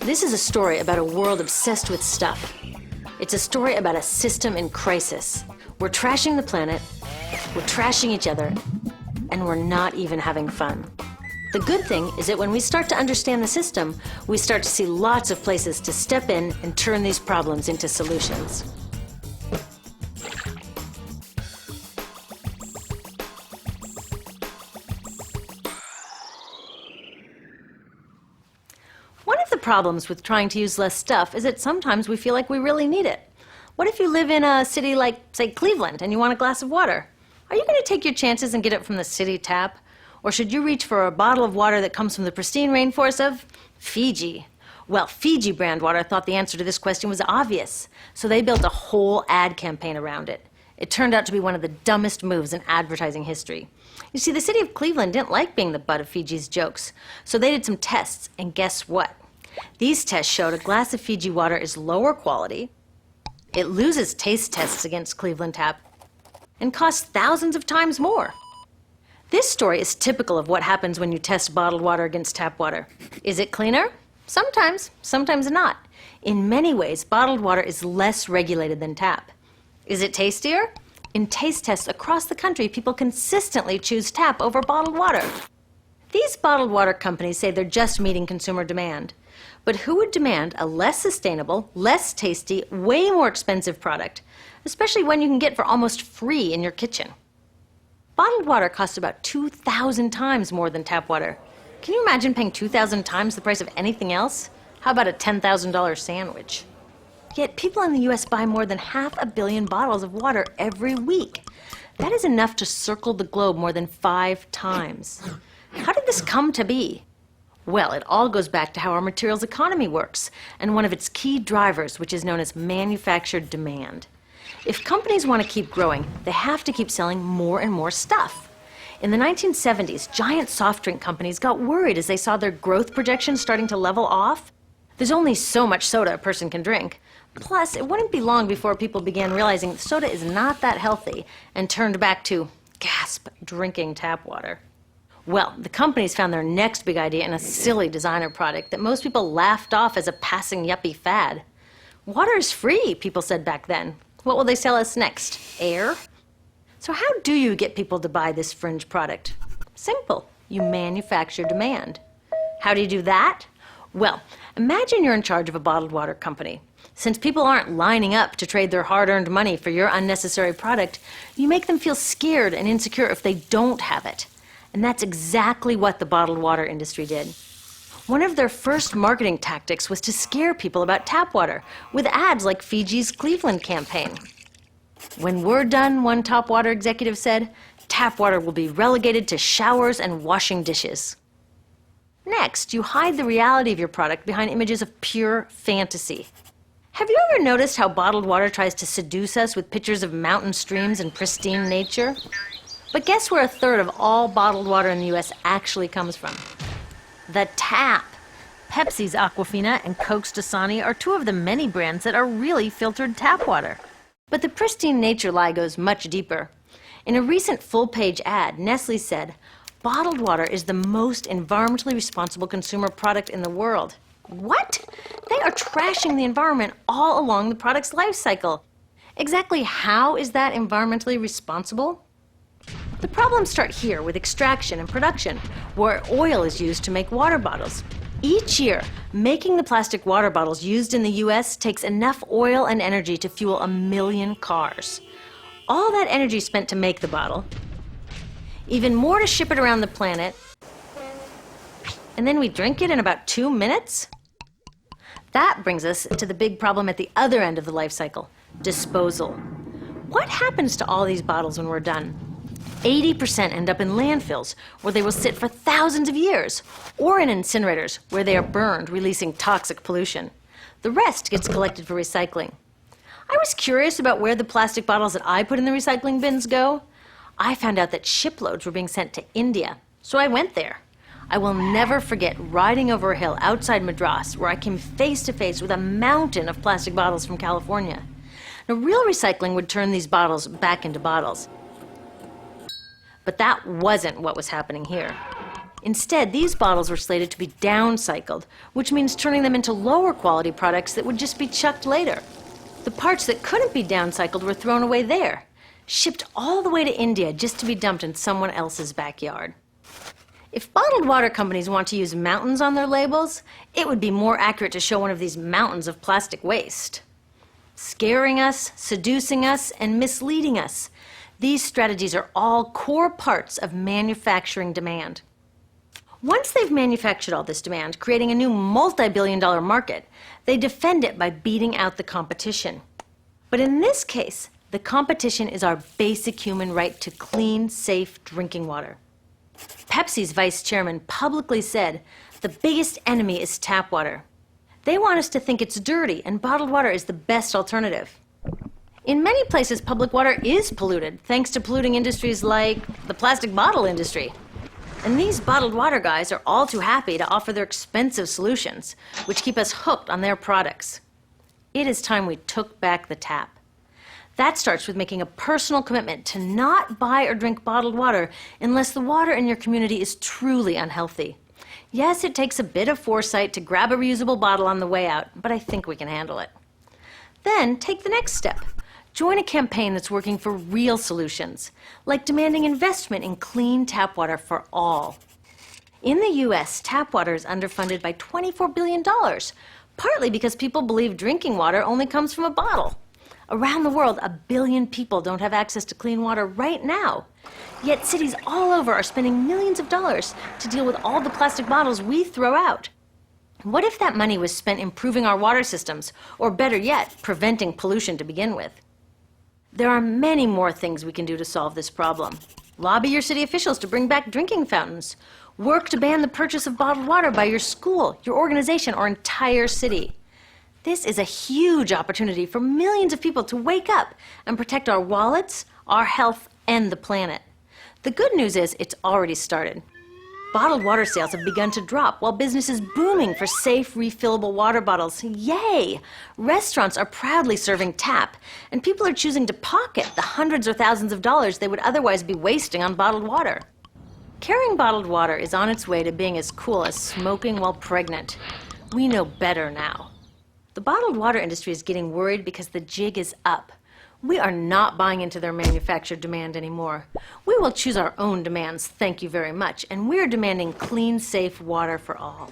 This is a story about a world obsessed with stuff. It's a story about a system in crisis. We're trashing the planet, we're trashing each other, and we're not even having fun. The good thing is that when we start to understand the system, we start to see lots of places to step in and turn these problems into solutions. One of the problems with trying to use less stuff is that sometimes we feel like we really need it. What if you live in a city like, say, Cleveland, and you want a glass of water? Are you going to take your chances and get it from the city tap? Or should you reach for a bottle of water that comes from the pristine rainforest of Fiji? Well, Fiji brand water thought the answer to this question was obvious, so they built a whole ad campaign around it. It turned out to be one of the dumbest moves in advertising history. You see, the city of Cleveland didn't like being the butt of Fiji's jokes, so they did some tests, and guess what? These tests showed a glass of Fiji water is lower quality, it loses taste tests against Cleveland Tap, and costs thousands of times more. This story is typical of what happens when you test bottled water against tap water. Is it cleaner? Sometimes, sometimes not. In many ways, bottled water is less regulated than tap. Is it tastier? In taste tests across the country, people consistently choose tap over bottled water. These bottled water companies say they're just meeting consumer demand. But who would demand a less sustainable, less tasty, way more expensive product, especially one you can get for almost free in your kitchen? Bottled water costs about 2,000 times more than tap water. Can you imagine paying 2,000 times the price of anything else? How about a $10,000 sandwich? Yet people in the US buy more than 500 million bottles of water every week. That is enough to circle the globe more than 5 times. How did this come to be? Well, it all goes back to how our materials economy works, and one of its key drivers, which is known as manufactured demand. If companies want to keep growing, they have to keep selling more and more stuff. In the 1970s, giant soft drink companies got worried as they saw their growth projections starting to level off. There's only so much soda a person can drink. Plus, it wouldn't be long before people began realizing that soda is not that healthy and turned back to, gasp, drinking tap water. Well, the companies found their next big idea in a silly designer product that most people laughed off as a passing yuppie fad. Water is free, people said back then. What will they sell us next? Air? So how do you get people to buy this fringe product? Simple. You manufacture demand. How do you do that? Well, imagine you're in charge of a bottled water company. Since people aren't lining up to trade their hard-earned money for your unnecessary product, you make them feel scared and insecure if they don't have it. And that's exactly what the bottled water industry did. One of their first marketing tactics was to scare people about tap water with ads like Fiji's Cleveland campaign. When we're done, one top water executive said, tap water will be relegated to showers and washing dishes. Next, you hide the reality of your product behind images of pure fantasy. Have you ever noticed how bottled water tries to seduce us with pictures of mountain streams and pristine nature? But guess where 1/3 of all bottled water in the US actually comes from? The tap. Pepsi's Aquafina and Coke's Dasani are 2 of the many brands that are really filtered tap water. But the pristine nature lie goes much deeper. In a recent full-page ad, Nestle said, bottled water is the most environmentally responsible consumer product in the world. What? They are trashing the environment all along the product's life cycle. Exactly how is that environmentally responsible? The problems start here with extraction and production, where oil is used to make water bottles. Each year, making the plastic water bottles used in the US takes enough oil and energy to fuel 1 million cars. All that energy spent to make the bottle, even more to ship it around the planet, and then we drink it in about 2 minutes? That brings us to the big problem at the other end of the life cycle, disposal. What happens to all these bottles when we're done? 80% end up in landfills, where they will sit for thousands of years, or in incinerators, where they are burned, releasing toxic pollution. The rest gets collected for recycling. I was curious about where the plastic bottles that I put in the recycling bins go. I found out that shiploads were being sent to India, so I went there. I will never forget riding over a hill outside Madras, where I came face to face with a mountain of plastic bottles from California. Now, real recycling would turn these bottles back into bottles. But that wasn't what was happening here. Instead, these bottles were slated to be downcycled, which means turning them into lower quality products that would just be chucked later. The parts that couldn't be downcycled were thrown away there, shipped all the way to India just to be dumped in someone else's backyard. If bottled water companies want to use mountains on their labels, it would be more accurate to show one of these mountains of plastic waste. Scaring us, seducing us, and misleading us. These strategies are all core parts of manufacturing demand. Once they've manufactured all this demand, creating a new multi-billion-dollar market, they defend it by beating out the competition. But in this case, the competition is our basic human right to clean, safe drinking water. Pepsi's vice chairman publicly said, "The biggest enemy is tap water." They want us to think it's dirty and bottled water is the best alternative. In many places, public water is polluted, thanks to polluting industries like the plastic bottle industry. And these bottled water guys are all too happy to offer their expensive solutions, which keep us hooked on their products. It is time we took back the tap. That starts with making a personal commitment to not buy or drink bottled water unless the water in your community is truly unhealthy. Yes, it takes a bit of foresight to grab a reusable bottle on the way out, but I think we can handle it. Then take the next step. Join a campaign that's working for real solutions, like demanding investment in clean tap water for all. In the US, tap water is underfunded by $24 billion, partly because people believe drinking water only comes from a bottle. Around the world, 1 billion people don't have access to clean water right now. Yet cities all over are spending millions of dollars to deal with all the plastic bottles we throw out. What if that money was spent improving our water systems, or better yet, preventing pollution to begin with? There are many more things we can do to solve this problem. Lobby your city officials to bring back drinking fountains. Work to ban the purchase of bottled water by your school, your organization, or entire city. This is a huge opportunity for millions of people to wake up and protect our wallets, our health, and the planet. The good news is it's already started. Bottled water sales have begun to drop while business is booming for safe, refillable water bottles. Yay! Restaurants are proudly serving tap, and people are choosing to pocket the hundreds or thousands of dollars they would otherwise be wasting on bottled water. Carrying bottled water is on its way to being as cool as smoking while pregnant. We know better now. The bottled water industry is getting worried because the jig is up. We are not buying into their manufactured demand anymore. We will choose our own demands, thank you very much, and we're demanding clean, safe water for all.